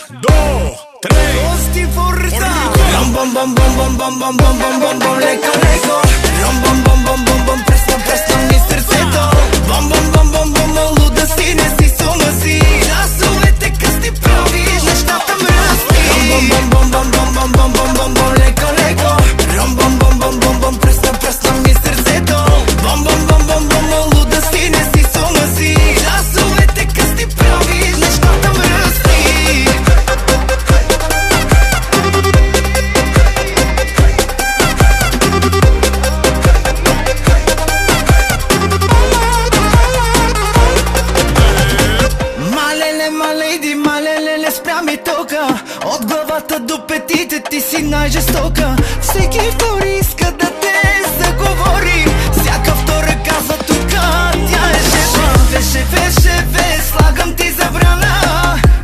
2, 3. Tosti forza. Rom bom bom bom bom bom bom bom bom bom bom леко леко. Rom bom bom bom bom bom пресно пресно ми сърцето. Бом бом бом бом бом луда си, не си сума си. Часовете късти правиш, нещата мръсни. Rom bom bom bom bom bom bom bom bom bom леко леко. Rom bom bom bom bom bom пресно пресно ми сърцето. Бом бом бом бом бом луда си, не си сума си. Часовете късти правиш, нещата мръсни. Малейди, малеле, спря ми тока. От главата до петите ти си най-жестока. Всеки втори иска да те заговори. Всяка втора казва тука, тя е шефа. Шефе, слагам ти